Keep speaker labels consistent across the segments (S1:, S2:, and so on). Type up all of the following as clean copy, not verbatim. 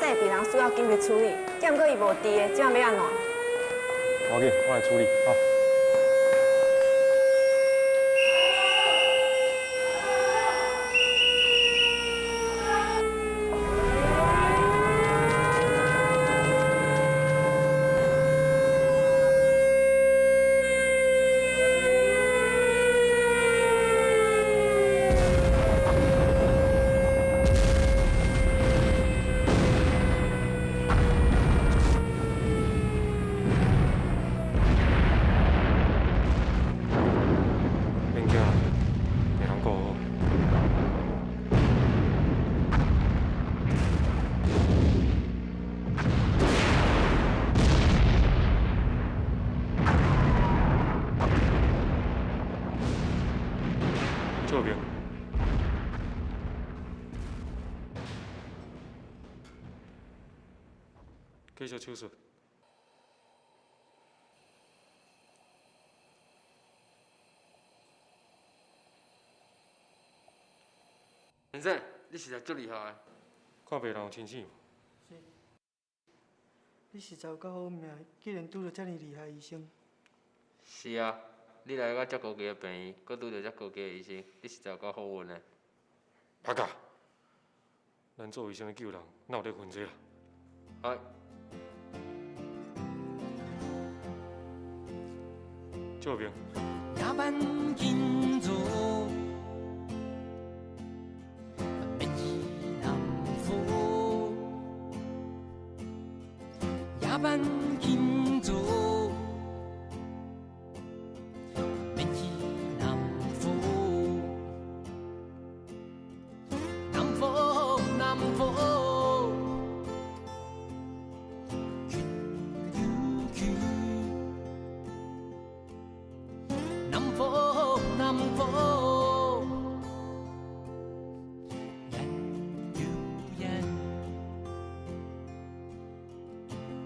S1: 代病人需要紧急处理，结毋过伊无伫的，即摆要安怎？
S2: 我给，我来处理啊。这边，继续手术。
S3: 先生，你实在足厉害。
S2: 看病人有清醒无？
S4: 是。你实在有够好命，竟然拄到遮尔厉害的医生。
S3: 是啊，你来到遮高级的病院，搁拄到遮高级的医生，你实在有够好运的。
S2: 阿甲，咱做医生的救人，哪有咧分这啦？
S3: 哎，
S2: 这边。
S5: 夜班紧做，免去南府。夜班紧做，免去南府。南府，南府，云悠去。南府，南府，人悠人，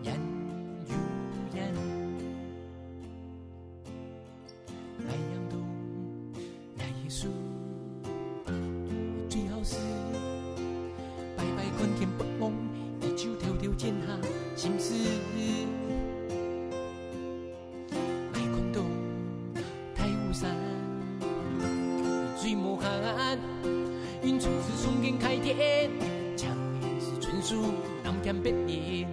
S5: 人悠人。来阳东，来耶稣，最好是摆摆困天不忘，一手条条剪下心思。水无限，云出自松间开天，强言是纯属南天北练，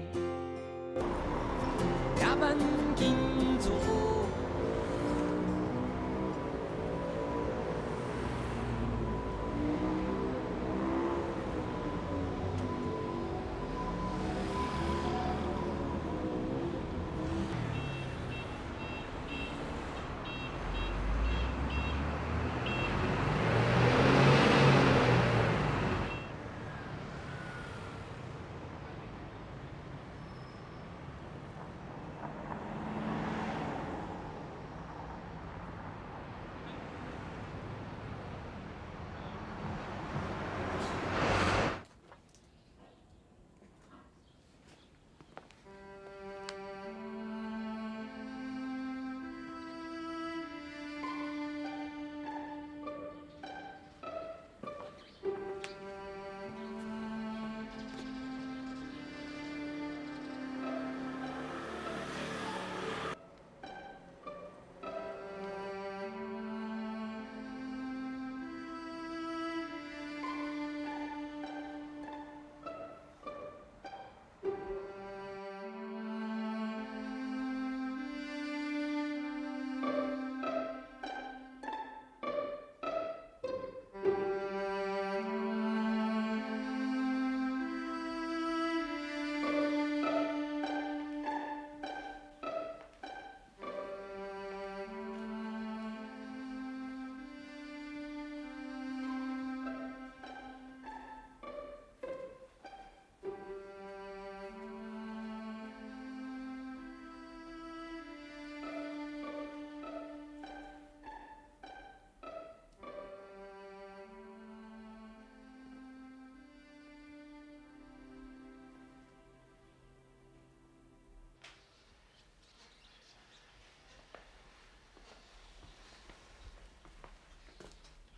S5: 夜班紧做。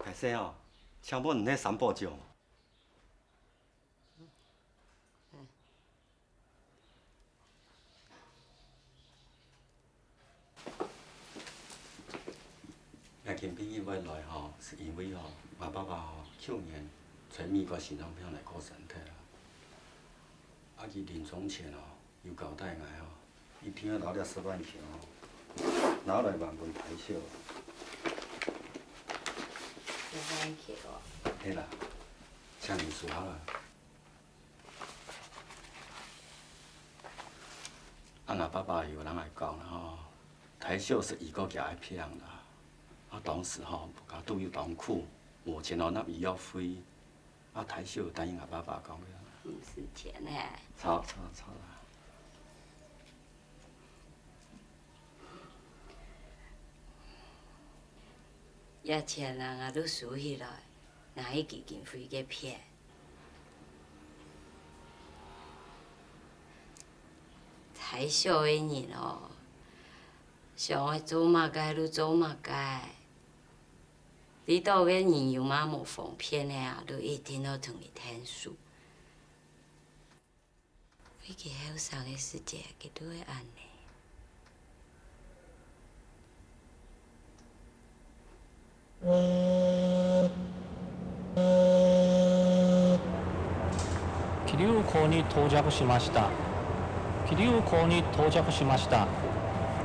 S6: 大师哦，请问恁迄三步钟？建议要来吼，是因为吼，我爸爸吼去年找美国心脏病来顾身体啦。啊，伊临终前吼又交代我吼，伊听老了10万钱吼，拿来万分抬笑。
S7: 10万块哦。
S6: 嘿啦，请你说好啦。啊，我爸爸有人来讲啦吼，台秀是伊个家的骗啦。啊，当时吼不甲拄有同苦，目前吼那医药费，啊台秀答应我爸爸讲的。
S7: 不是钱呢。
S6: 吵啦！
S7: 也钱人啊都输起来，哪一基金费给骗？太小的人哦，想要做嘛该就做嘛该。你到个人有嘛无奉骗的啊，都一定要同伊天数。你个后生的世界，佢都会安尼。
S8: 桐生港に到着しました。桐生港に到着しました。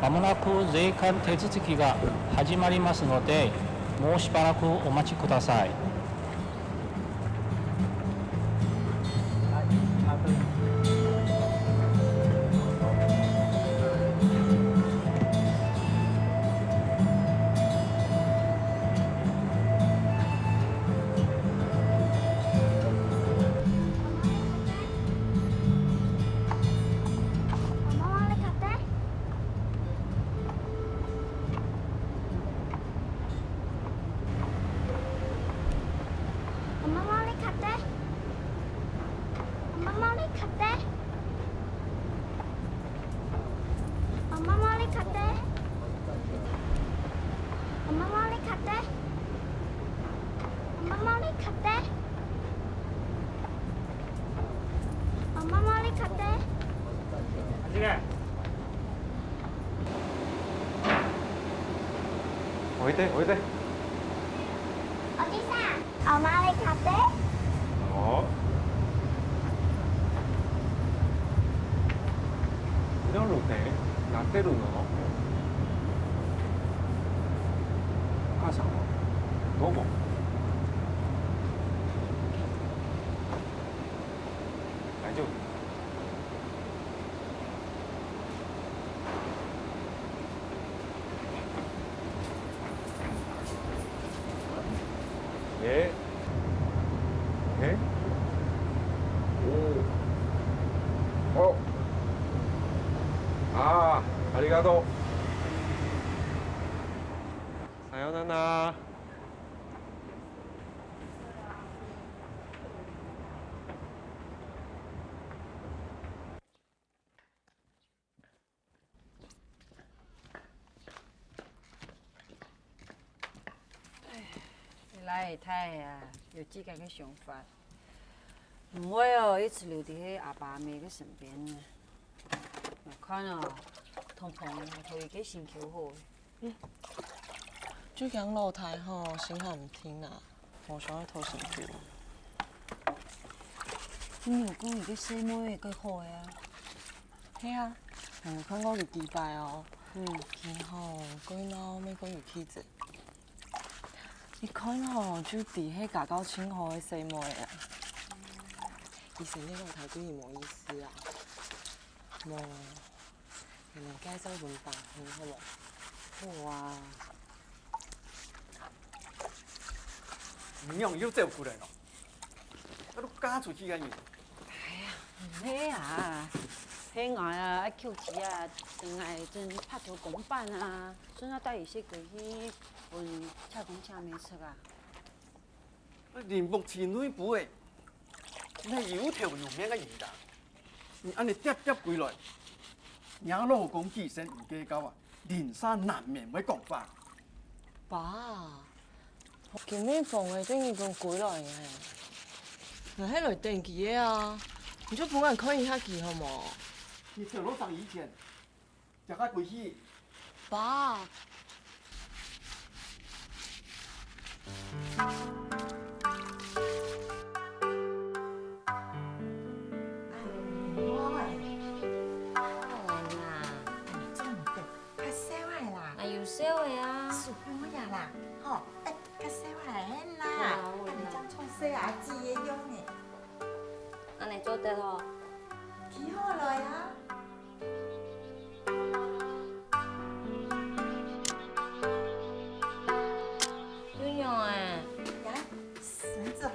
S8: まもなく税関手続きが始まりますので、もうしばらくお待ちください。
S2: おいでおいで。
S9: おじさん、おまわり買って。
S2: お。夜ってやってるの？お母さんはどこ？大丈夫？ありがとう。さよなら。
S10: 来太啊，有自家嘅想法，唔会哦，一直留伫喺阿爸阿妹嘅身边呢。我看哦，通朋友互伊嘅心求好。
S11: 最近老太吼，心还唔听啊，我想要偷心球。
S10: 你有讲伊嘅细妹会好个啊？
S11: 嘿啊，我看过佢几摆哦。然后佢孬每个月起者。你看吼，就伫迄家教清好的细妹啊。以前你老太对伊无意思啊？无，人哋介绍文房兄好无？好啊。
S12: 唔用又照顾人咯，啊，都嫁出去个人。
S10: 哎呀，唔係啊，迄我啊愛扣錢啊，定係真拍拖公辦啊，所以我帶伊些過去問車公車沒出啊。
S12: 人目前女婦的，你有頭有面個人啦，你安尼喋喋歸來，讓老公自身唔計較啊，人生難免會講法。
S11: 爸。今日放嘅等於講過來嘅，那迄來電機嘅啊，你就幫我看一下機好冇？
S12: 你走路上以前，食個鬼去。
S11: 爸，
S7: 安尼做得吼？
S13: 几好来啊！
S7: 有用诶。
S13: 呀，绳子吼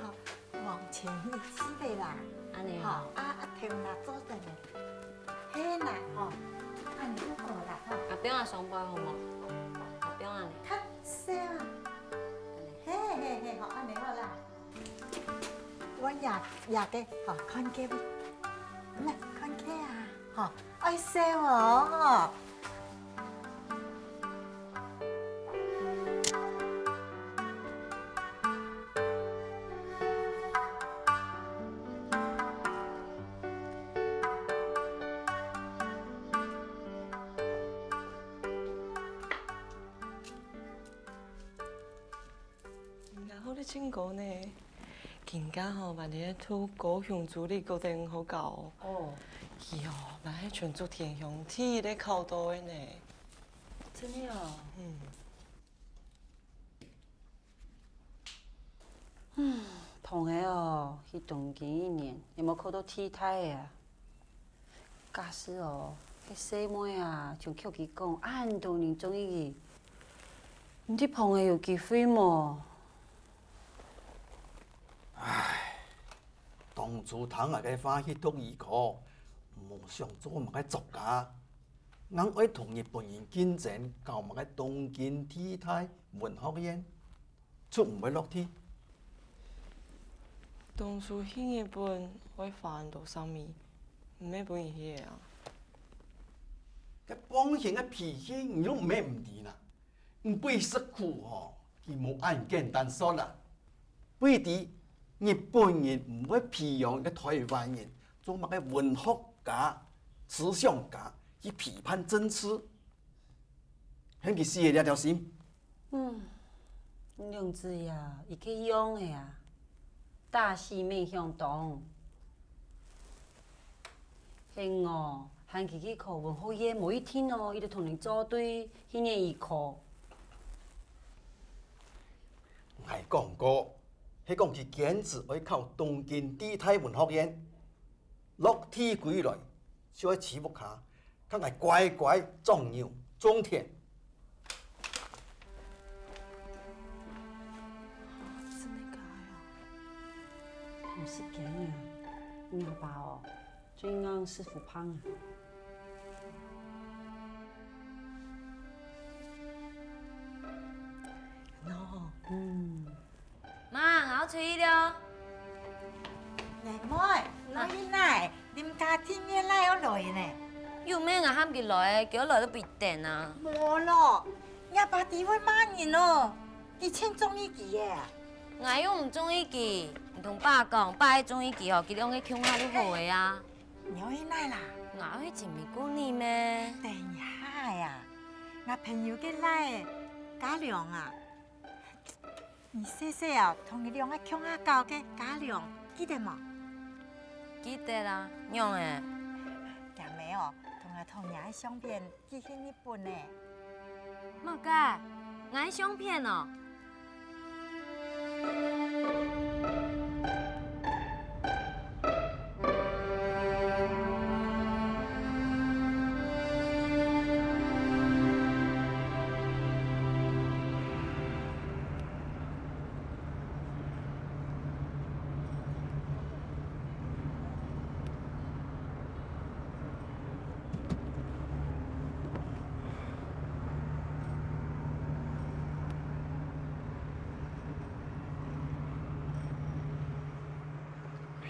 S13: 往前一起来啦，
S7: 安尼
S13: 吼，头拿做得嘞，嘿啦吼，安尼好啦吼。
S7: 阿表啊上班好无？阿表安尼。
S13: 较细啊。嘿嘿嘿，好，安尼好啦。我也嘅，吼，看嘅咪，咩看嘅啊，吼，愛細喎，
S11: 然後你真高呢？更加吼，万年土高雄主力固定好搞哦。伊哦，万迄全做田乡体咧考到的呢。
S7: 真的哦。同个哦，去东京1年，有无考到体态的啊？假使哦，迄细妹啊，像曲奇讲，按多年中意去，毋知碰个有机会无？
S12: 当初通下个欢喜读医科，无想做嘛个作家，硬爱同日本人竞争，搞嘛个东京体态文学院，出唔会落去。
S11: 当初迄日本我烦到啥物，毋免本伊迄个啊。
S12: 个帮型个脾气，你拢唔免唔ดี啦。唔背识苦吼，佢无按简单说啦。背地日本人唔会培养个台湾人做乜个文学家、思想家去批判政治，向佢死了条心。
S7: 良知呀，伊去用的呀，大事面向东。迄哦，喊佢去考文学院，某一天哦，伊就同你组队去念医科。
S12: 我讲过，迄讲佢坚持要考东京地态文学院，落体归来，就喺起步卡，佢系乖乖种牛种田。
S11: 真的假啊？
S7: 唔是假啊，你阿爸哦，最硬师傅胖啊。
S11: 喏，
S7: 妈，我吹了。
S13: 妹妹，攞去奶，啉咖天嘅奶我來呢。
S7: 有咩我喊佢來，叫我來都必定啊。
S13: 冇咯，阿爸點會罵人咯？佢真中意佢嘅。
S7: 我又唔中意佢，唔同爸講，爸中意佢哦，佢兩個傾下都好嘅啊。
S13: 你去奶啦？
S7: 我去前面過年咩？
S13: 等一下呀，我朋友嘅奶家良啊。你細細啊，同佢兩個傾下教嘅家良，記得冇？
S7: 記得啦，樣誒。
S13: 今日哦，同我同樣相片寄去日本呢。
S7: 乜嘅？我相片哦。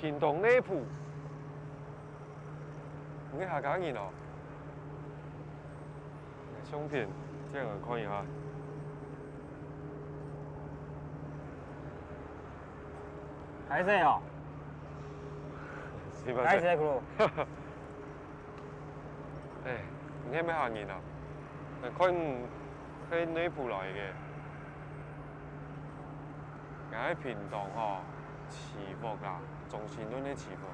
S2: 屏东内埔，你下家人哦，相片这样看一下。
S8: 还是哦，
S2: 是吧？
S8: 还是苦。
S2: 哎，你係咩下人啊？佢喺內埔來嘅。俺迄屏东吼市府啦，中心轮的市府。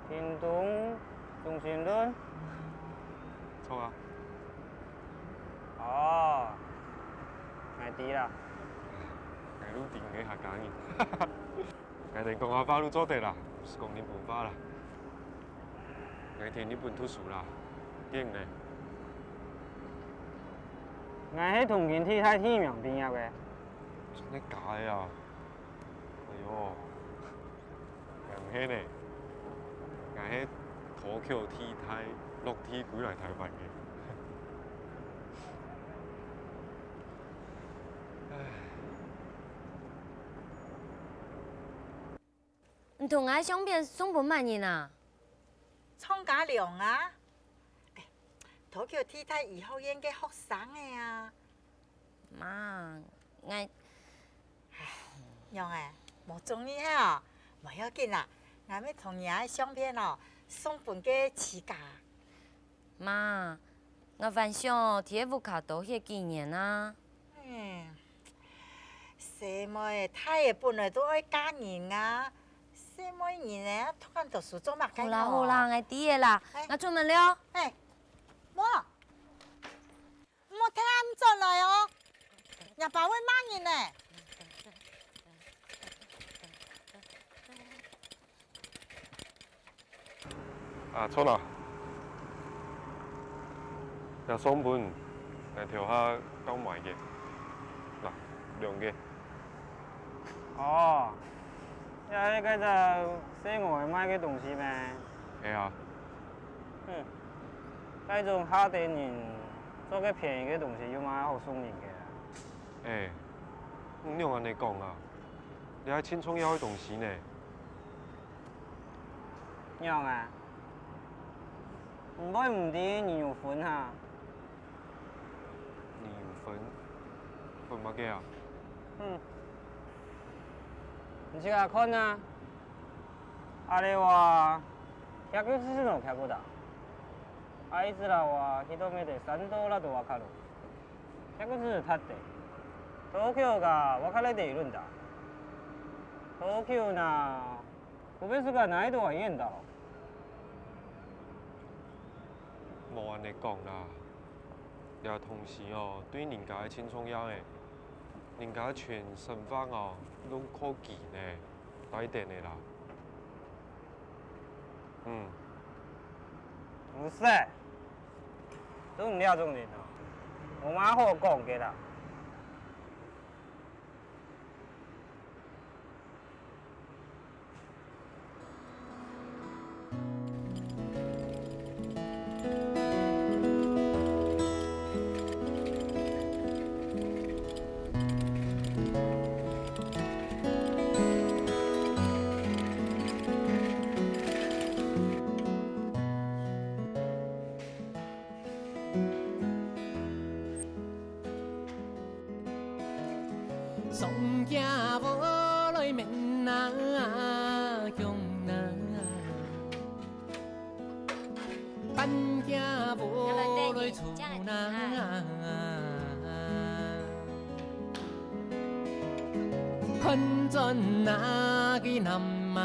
S8: 屏东中心轮。
S2: 错啊。
S8: 哦，我知啦。
S2: 俺愈定个客家人，俺连讲话法愈做得啦，不是讲日本话啦。俺听日本读书啦，劲呢。
S8: 我迄同金体太天命边个。
S2: 真的假的啊？哎呦，俺唔迄呢，俺迄土桥天台落体归来台湾嘅。
S14: 你同我相片送不满人啊？
S13: 创家良啊！土橋天台醫學院嘅學生嘅啊。
S14: 媽，我
S13: 娘誒，無中意啊，唔要緊啦，我要同爺嘅相片哦送本嘅自家。
S14: 媽，我還想替屋卡多些紀念啊。
S13: 細妹太本來都愛嫁人啊，細妹人咧突然讀書做乜嘅？
S14: 好啦好啦，我知嘅啦，我出門了。
S13: 冇，冇聽咁做來哦，日爸會罵人呢。
S2: 啊，錯啦！有雙本，係條下交埋嘅，嗱兩個。
S8: 哦，因為嗰就寫外賣嘅東西咩？
S2: 係啊。
S8: 嗰種下地人做嘅便宜嘅東西，要買好送人嘅。
S2: 誒，你用安尼講啊？你係青葱腰嘅東西呢？
S8: 娘啊，唔可以唔啲年肉粉嚇。
S2: 年粉，分乜嘅啊？
S8: 你自家看啊。あれは100の客だ。あいつらは一目で3ドルと分かる。100ずつ立って東京が分かれているんだ。東京な区別がないとは言えんだろ。
S2: 冇安尼講啦，也同時哦，對人家嘅青葱腰誒，人家全身方哦，攏科技呢，帶電嘅啦。
S8: 唔使，都唔了種人咯。我媽好講嘅啦。
S5: 送家無來面那強那，搬家無來厝那，困盡那個南馬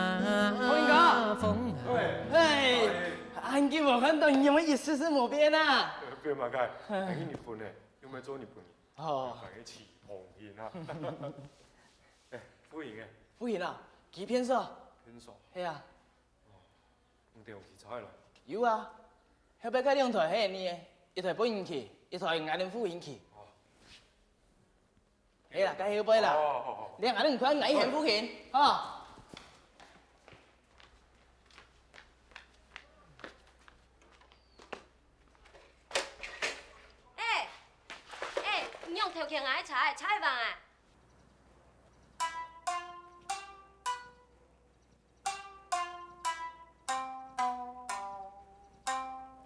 S5: 風。
S15: 哎，俺給我看到你們意思是冇變啊？
S2: 變嘛解？係日本嘅，有冇做日本嘅？
S15: 哦。
S2: 係一起紅煙啊！誒，歡迎嘅。
S15: 歡迎啊！幾片數？
S2: 片數。
S15: 係啊。
S2: 唔定有其他來。
S15: 有啊，後邊嗰兩台係你嘅，一台本人去，一台嗌你夫人去。
S2: 哦。
S15: 係啦，該後邊啦。
S2: 哦。
S15: 你嗌你快嗌人夫人，哦。
S14: 你用條件嗌踩飯啊！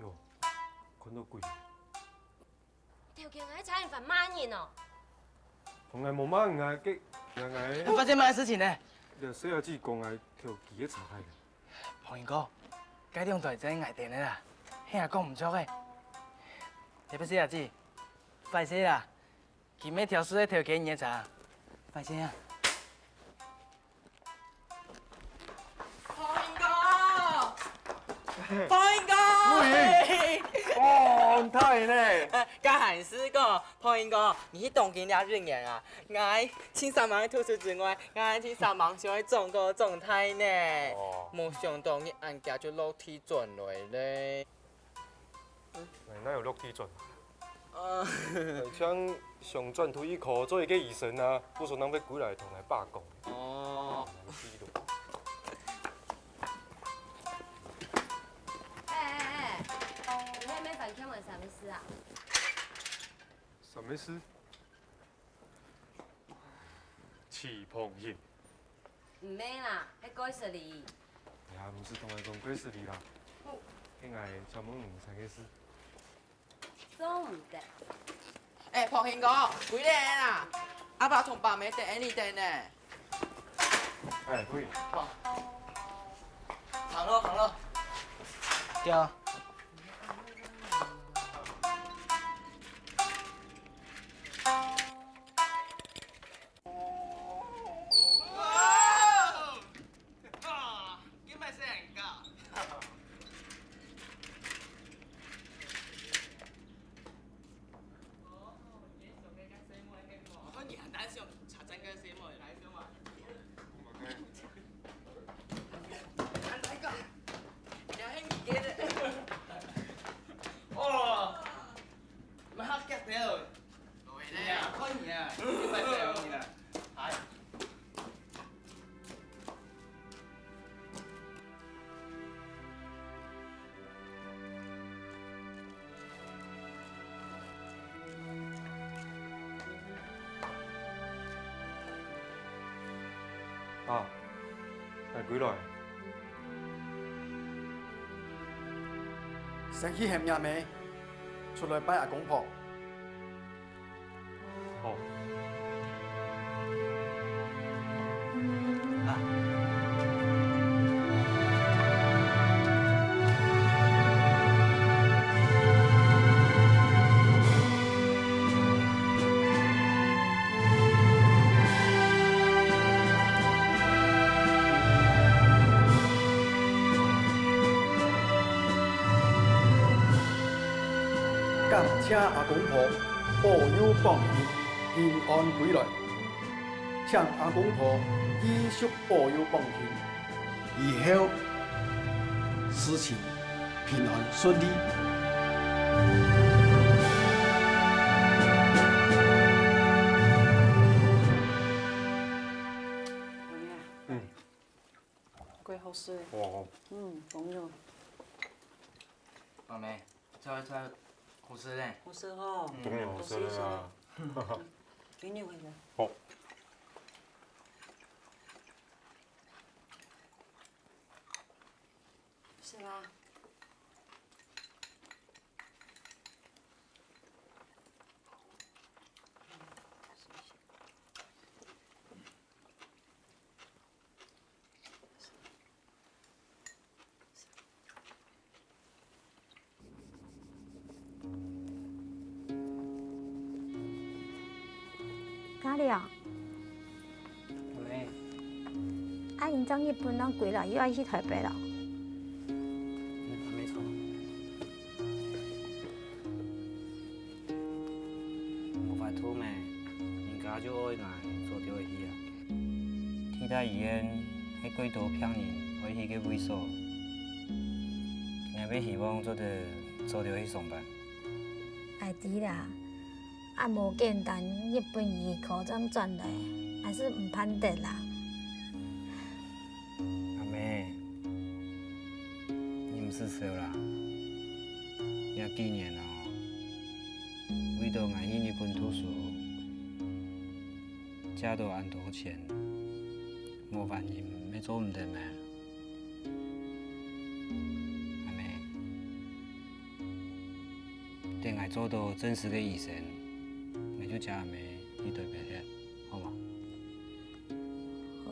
S2: 喲，看到貴。
S14: 條件嗌踩飯萬人哦。
S2: 從來冇乜人嘅，人
S15: 發生乜事情呢？
S2: 就細下子講係條幾嘅茶嘅。
S15: 龐元哥，嗰兩台真係捱定啦，聽下講唔錯嘅。你不細下子，歹势啦，今日调水调给你的茶，歹势啊。
S12: 方英哥，哦，太呢。
S15: 甲韩师哥，方英哥，你去东京了1年啊？我请3万吐出之外，我请3万想去种个状态呢。没想到你案件就落地转来咧。
S2: 哪有落地转？像上转推一口做一个医生啊，不说人要归来同来罢工。
S15: 哦。
S14: 你还没反天文什么事啊？
S2: 什么事？起碰印。
S14: 唔免啦，迄改实哩。
S2: 呀，唔是同来讲鬼事哩啦。应该专门唔三个事。
S14: 总唔得。
S15: 庞兴哥，几点啊？阿爸同爸妹等你等呢。
S2: 可以。
S15: 行了。对啊。
S2: 啊，来几来？
S12: 先去嫌阿妹，出来拜阿公婆。
S2: 好。
S12: 感谢阿公婆保佑放行，平安归来。请阿公婆继续保佑放行，以后事情平安顺利。
S10: 贵好水。
S2: 哦。
S10: 朋友。
S15: 妈妹，这好吃嘞。
S10: 好吃哦。
S2: 当然好吃啦。
S10: 给你回来。
S2: 好。
S10: 是吧？
S9: 哪里啊？
S8: 喂。
S9: 啊，因昨日本拢归来，又要去台北了。
S8: 没错。无法度咩？人家就爱来做掉去啊。替代医院迄几多骗人，爱去个猥琐，硬要希望做着去上班。
S9: 爱知啦。啊，无简单，日本语考怎转来，还是唔攀得啦。
S8: 阿妹，你唔是说啦？也几年了，为着爱去日本读书，借到安多钱，无反应，要做唔得咩？阿妹，等爱做到正式的医生。就叫阿妹去台北了，好吗？
S9: 好。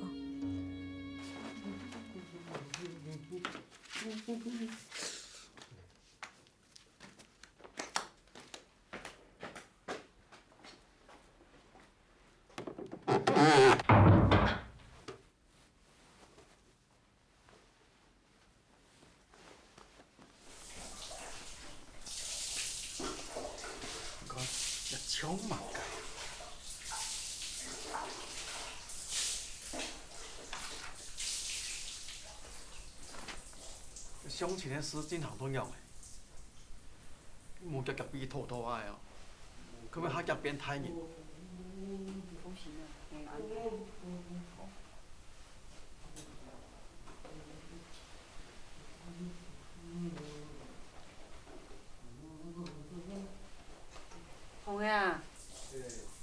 S6: 小马街。
S12: 相亲的事真行重要诶，冇夾夾邊拖拖嗌哦，佢咪客入變態人。
S10: 红妹啊，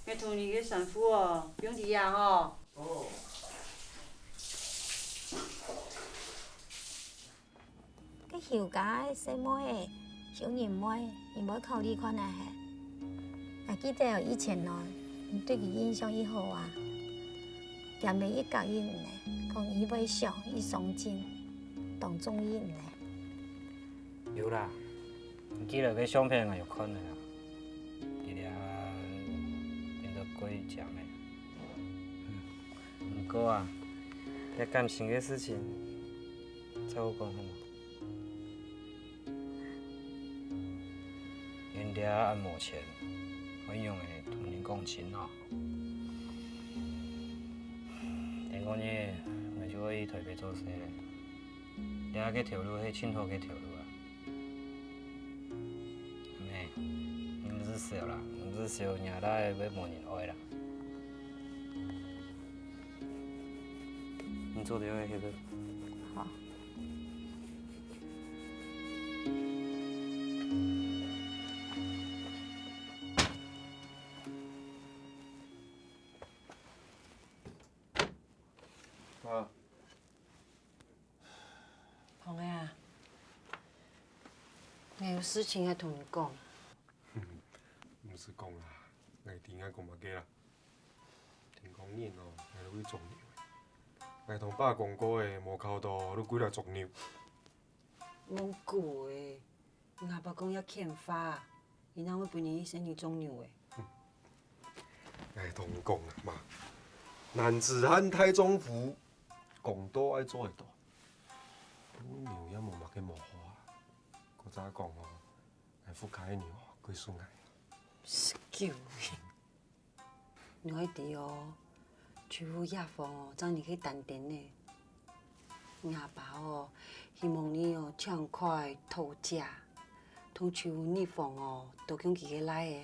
S10: 要同你个sản phụ哦，不用提呀吼。
S12: 哦。
S9: cái hiểu cái sẽ mỗi hiểu nhìn mỗi khẩu đi con này hè à cái điều以前呢对佢印象以後啊也沒一個人呢講以為小以上進當中人呢
S16: 有啦記得個相片啊有看的啦伊倆變得貴講的不過啊這感情的事情再我講好嗎人家按目前很用的同人講親哦，聽講呢，我就可以台北做事咧。你下個條路係清河個條路啊？咩？你唔是小啦，唔是小，伢來要冇人愛啦。你做點迄個？
S9: 好。
S2: 啊。
S10: 红妹啊，我有事情要同你讲。
S2: 唔是講啦，我點解講物嘅啦？聽講你哦，係會做牛嘅。我同爸講過嘅，無靠到都幾來做牛。
S10: 冇過誒，我阿爸講要欠發，伊哪會陪你身體種牛誒？
S2: 我同講啦嘛，男子漢太中福，講多愛做會多。牛也冇乜嘅無好啊，嗰早講哦，係富開牛哦，幾順眼。
S10: 叫你可以啲哦，住戶雅房哦，爭你去單點呢。我阿爸哦，希望你哦暢快討價，同住戶呢房哦都叫佢嘅來嘅。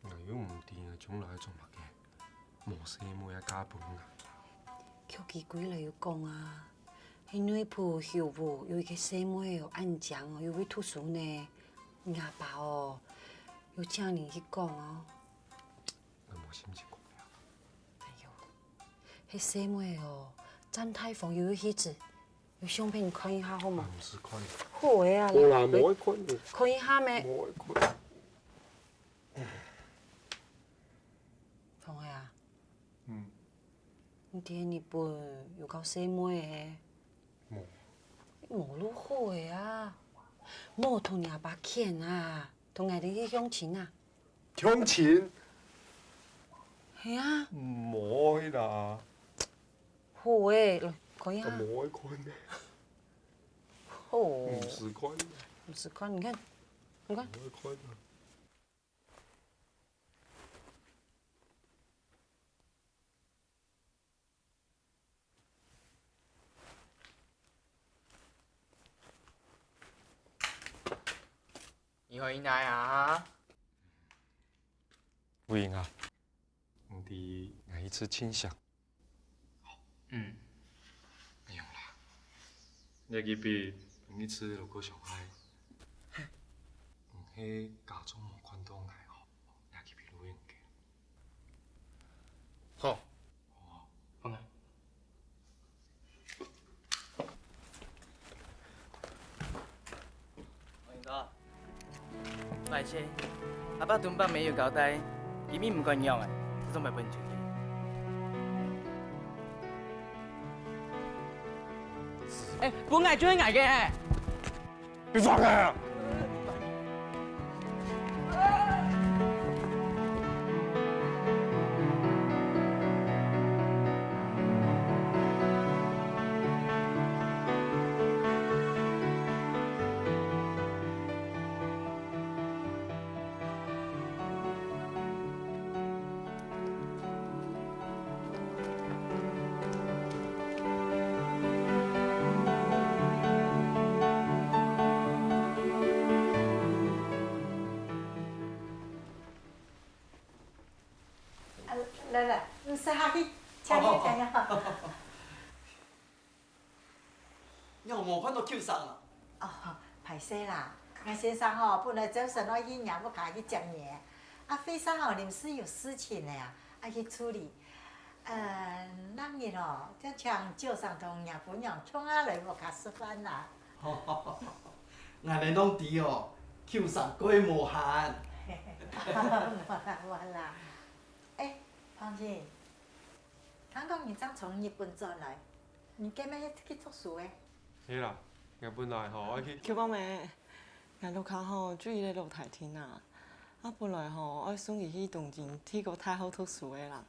S2: 我又唔掂啊，將來做乜嘅？冇事冇嘢加本啊。
S10: 叫佢幾來要講啊，係女僕後部有一個細妹哦，安講哦，又會讀書呢。我阿爸哦。有請你去講哦。
S2: 我冇心情講了。
S10: 哎呦，迄細妹哦，張太鳳又有戲子，有相片看一下好嗎？
S2: 唔是看。
S10: 好誒啊！
S2: 好啦，冇愛看嘅。
S10: 看一下咩？
S2: 冇愛看。
S10: 鳳妹啊。
S2: 嗯。
S10: 你爹你輩有夠細妹誒？冇路好誒啊！冇同你阿爸傾啊！同我哋去相親啊！
S2: 相親？
S10: 係啊！
S2: 唔愛啦。
S10: 好誒，來看一下。
S2: 唔愛看嘅。
S10: 好。
S2: 唔是看。
S10: 唔是看，你看，你看。
S2: 唔愛看啊。
S15: 你回來啊？
S2: 喂啊，我哋挨一次清香。
S15: 嗯。
S2: 沒有啦，你嗰邊一次如果上海，迄家中無看到愛吼，你嗰邊錄影嘅。
S15: 好。好。放開。我哥。抱歉，阿爸屯爸沒有交代，伊咪唔管用啊，這種咪笨豬嘅。誒，本嚟追捱嘅。
S2: 你放開啊！
S13: 来，你坐下去，请你请你。
S12: 要无看到扣送啦。
S13: 哦，歹势啦，俺先生吼本来早晨我一年要家去接年，啊，费生吼临时有事情的呀，爱去处理。咱日哦，就请招商同娘夫娘冲下来无卡吃饭啦。
S12: 俺哋拢知哦，扣送过无限。
S13: 没啦。哎，芳姐，刚刚你刚从日本转来，你今日去读书诶？
S2: 嘿啦，我本来吼爱去。
S11: 舅妈妹，俺楼骹吼注意咧露台天啊，本来吼爱送伊去东京去个太好读书诶啦。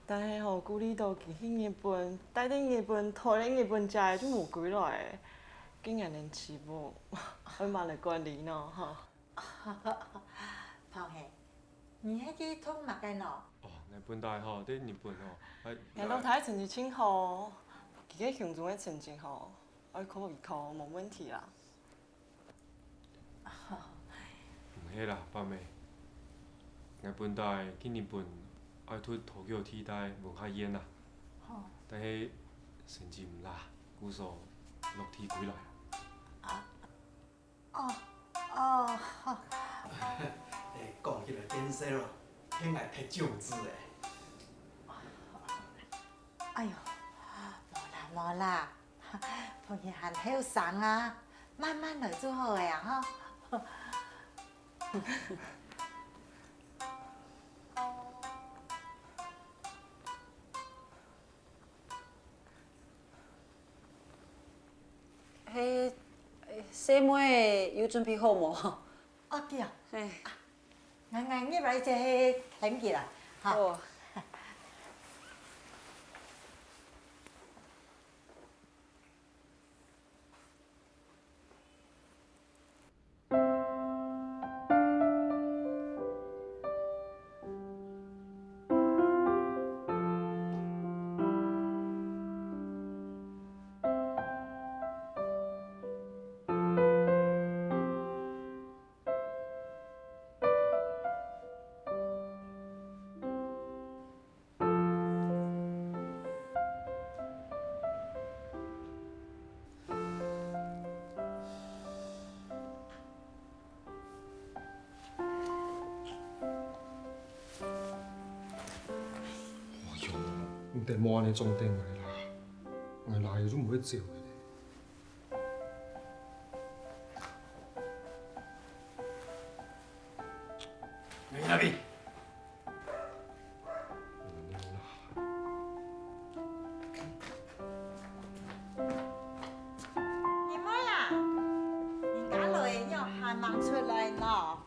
S11: 但是吼，古里都去日本，带顶日本、台顶日本食诶，就无归来，竟然连吃无，我嘛来管理呢吼。
S13: 芳姐，你迄去读嘛个喏？
S2: 哦，我本来吼伫日本吼，
S11: 俺楼台成绩真好，其个乡中诶成绩吼，爱考一考无问题啦。
S2: 唔嘿啦，爸妹，我本来去日本。爱读土桥替代文学院啦，但是成绩唔拉，故所落体归来。
S12: 讲起来变色咯，偏爱摕奖子诶。
S13: 哎呦，无啦，朋友还后生啊，慢慢来就好诶呀吼。
S10: 迄洗妹有准备好无？
S13: 哦对啊，
S10: 嘿，
S13: 俺入来这天气啦，
S10: 好。
S2: 唔得冇安尼装订来啦，我来就唔会走嘅。
S12: 你那边。
S13: 你妈呀，人家来要喊忙出来喏。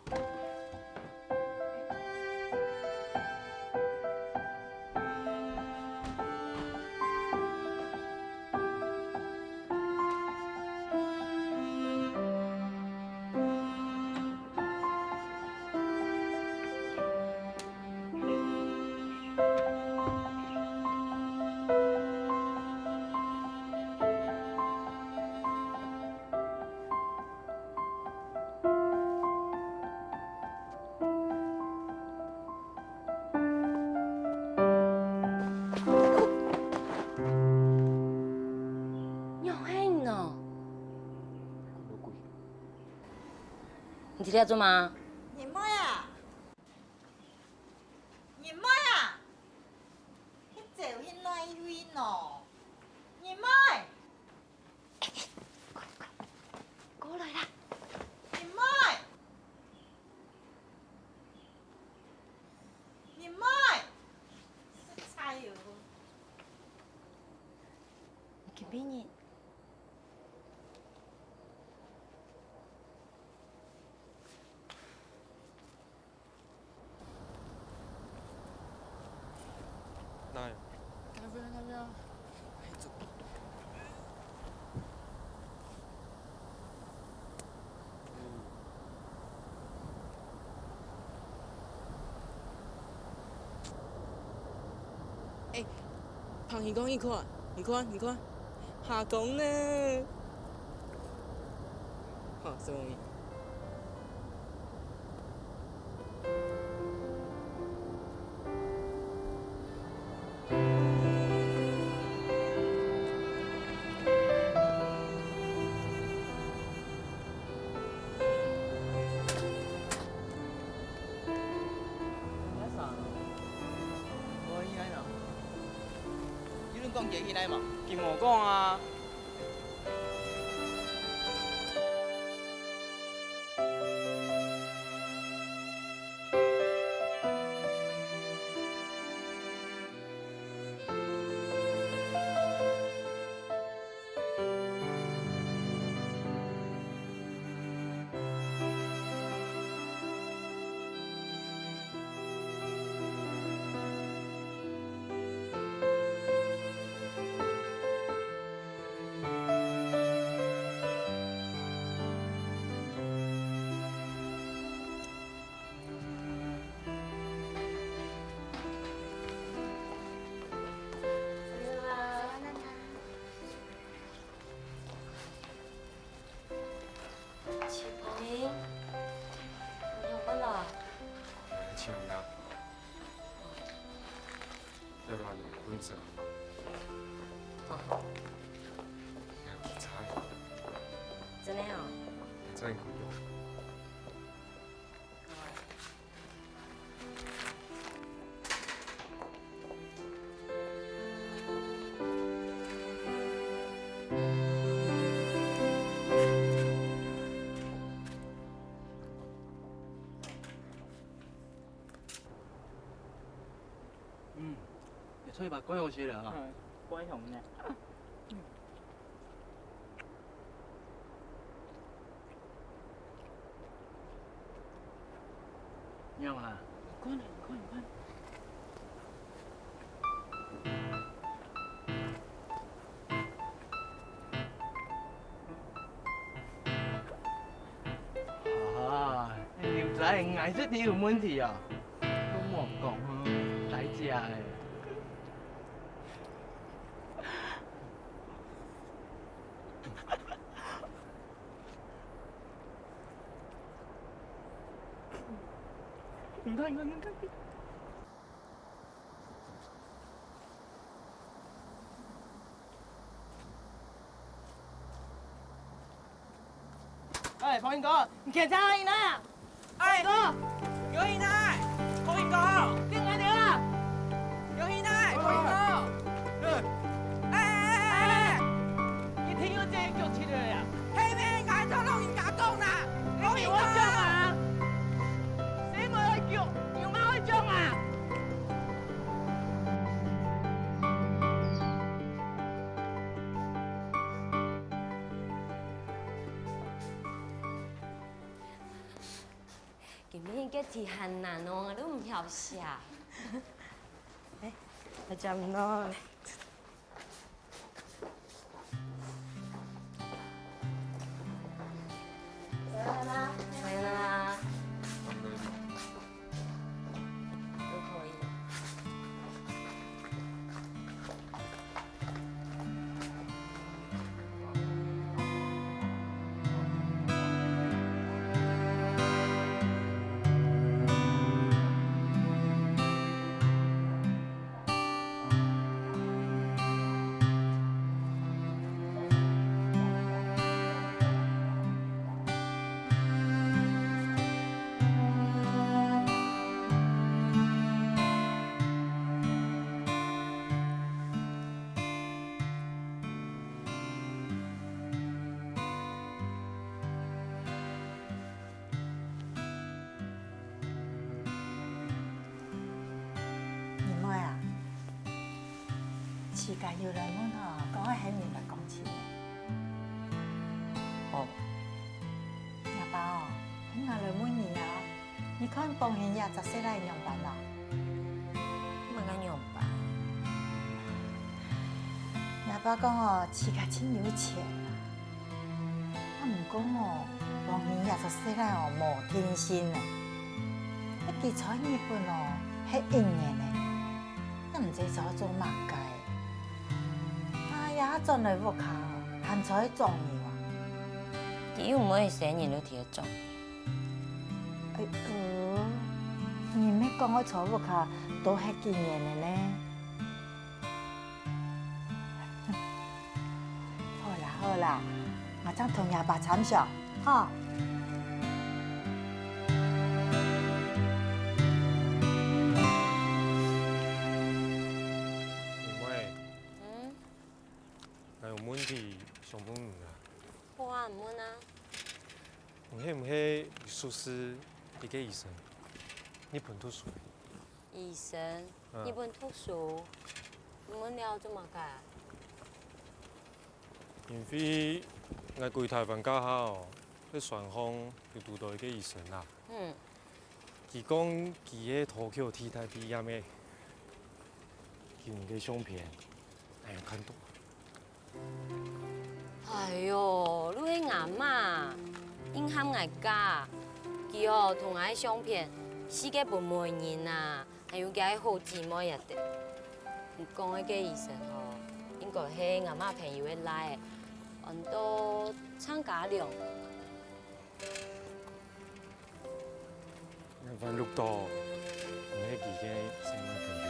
S14: 你伫遐做嘛？
S13: 你妈呀！你妈呀！去走去哪一位喏？你妈！
S14: 过来啦！
S13: 你妈！你妈！食菜哟！
S14: 今日。
S2: 哪有？
S11: 咖啡啊，咖啡啊！
S15: 哎，旁鱼公，你看，你看，你看，下公呢？好，什么？你讲起来嘛，伊无讲啊。
S7: 启鹏，你有乜啦？
S2: 请问啊，要不然滚走。猜，
S7: 真的哦？
S2: 真够用。
S15: 所以把关好些了啊。
S4: 关红呢？
S15: 样啊？
S4: 关了，关。
S15: 啊，你唔使顏色啲有問題啊？都莫講啊，抵食嘅。唔該。哎，龐英哥，你檢查下呢？哎，哥，有人來，龐英哥，進來點啊？有人來，龐英哥。哎，你聽有這叫起來呀？係咩？眼都弄人家講啦，你我講啊？誰冇去叫？用我去講啊？
S7: 今天个题很难哦，我都唔晓写。
S13: 哎，我讲喏。
S7: 来啦，来啦，都可以。
S13: 时间有人问哦，讲我很明白讲起来。哦，阿爸哦，你阿来问你啊，你看帮人家十岁来上班啦？
S7: 乜敢上班？
S13: 阿爸讲哦，自家真有钱啊，啊唔讲哦，帮人家十岁来哦无天心呢，一记彩日本哦，迄1年呢，都唔知做乜解。哎呀，转来屋卡，含彩状元啊！
S7: 伊有每生日都贴中。
S13: 你咩讲我坐屋卡都迄几年的呢？好啦，我将同阿爸参详，哈。
S2: 妹妹，上本唔啊？
S14: 好啊，唔闷啊。
S2: 唔係术士一个医生，日本读书。
S14: 医生，日本读书，唔闷了做乜解？
S2: 因为我回台湾家下哦，喺船方又遇到一个医生啦。伊讲伊喺土桥替代毕业的，叫你个相片，哎呀看到。
S14: 哎呦，你迄阿嬷，硬喊我教，伊哦同我相片，世界不每人啊，还有家好姊妹也得。你讲迄个医生哦，应该係阿嬷朋友的来的，按到參加了。
S2: 我錄到，唔係自己成個朋友。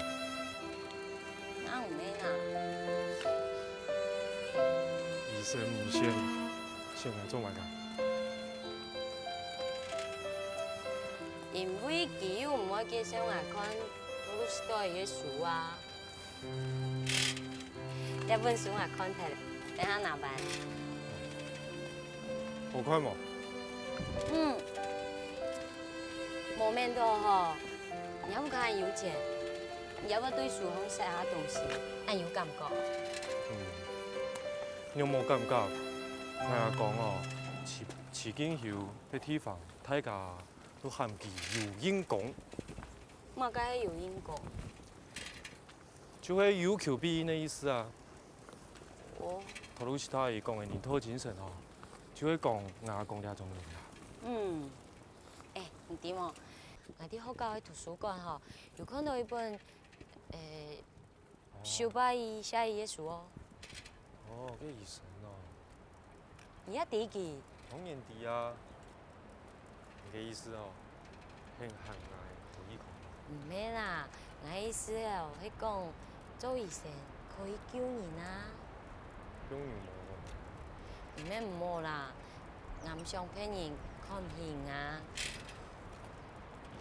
S14: 那唔免啦。
S2: 醫生唔選，選嚟做乜㗎？
S14: 因為佢又唔會介紹我看托魯斯托伊嘅書啊。一本書我看睇，等下拿班。
S2: 好看冇？
S14: 冇面到吼，你要不看有錢，你要不對書上寫下東西，俺有感覺。
S2: 有冇感覺？我阿講哦，遲經後嘅地方，大家都喊佢有因公。
S14: 乜解係有因果？
S2: 就係有求必應嘅意思啊。
S14: 哦。
S2: 托魯斯泰講嘅年頭精神哦，就係講亞講呢種嘢啦。
S14: 唔點喎？我啲學校喺圖書館吼，有看到一本小巴伊寫伊嘅書哦。
S2: 哦，個醫生哦。
S14: 你一知佢？
S2: 當然知啊。你嘅意思哦，係行嚟可以講。
S14: 唔咩啦，我意思哦，係講做醫生可以救人啊。
S2: 救人冇。
S14: 唔咩唔好啦，我唔想俾人看唔起啊。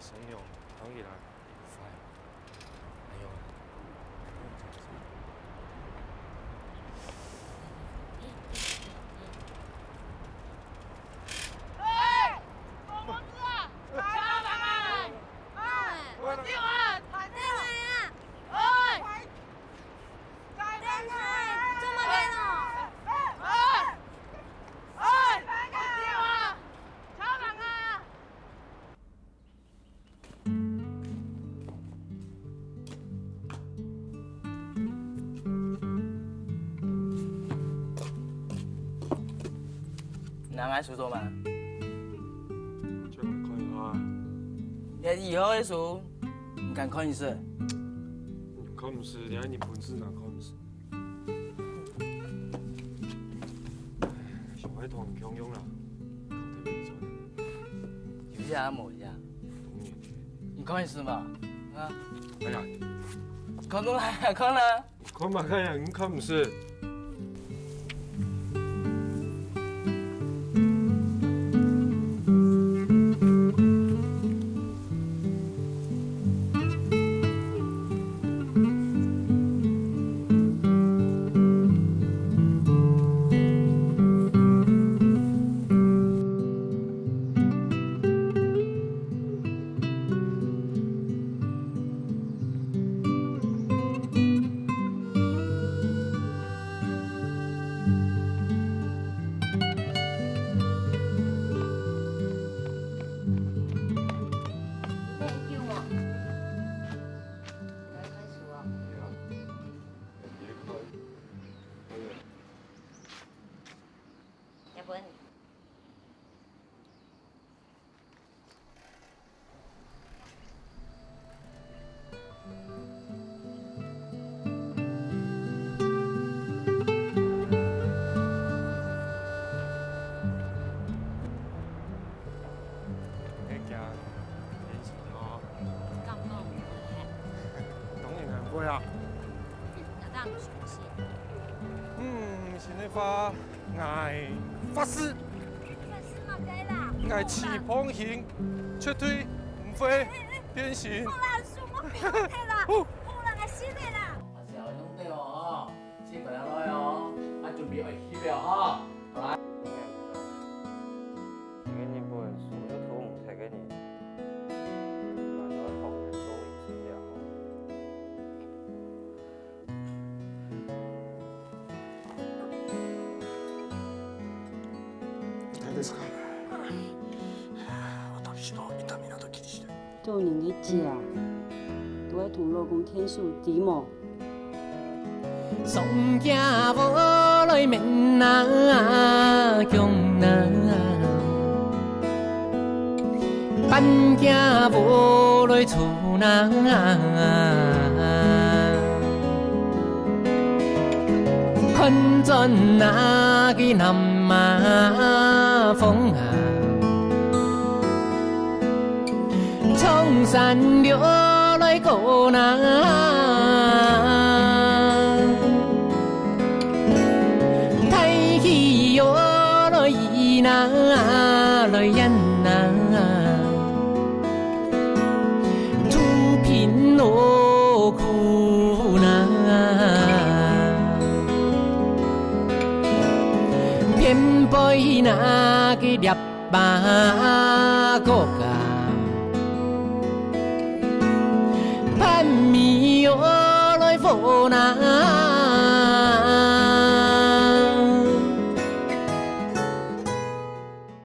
S2: 醫生用講起來快，哎呦！
S15: 哪爱书做嘛？
S2: 就嚟看下。
S15: 你以後嘅書唔敢看一次。
S2: 看唔是，你睇日本字哪看唔是？想喺同強用啦，靠得未準。
S15: 有一下冇一下。
S2: 當然。
S15: 你看一次嘛？啊？
S2: 哎呀，
S15: 看過來，看啦。
S2: 看嘛看呀，你看唔是？會啊！是那發捱法師，捱翅膀形，絕對唔會變形。
S13: 好啦，數我表態啦，好啦，我死你啦！
S15: 阿時候兄弟哦，先過嚟攞哦，我準備去起了哦。
S12: ですか。私の痛みなど気にして。
S10: 做人嘅食，都爱同老公天数对么？
S5: 送囝无来面啊，强啊！办囝无来厝啊，困转那个南马风啊，从山流来过那。来人啊，土贫落苦呐，偏背那个猎巴国家，盼米哟来佛呐。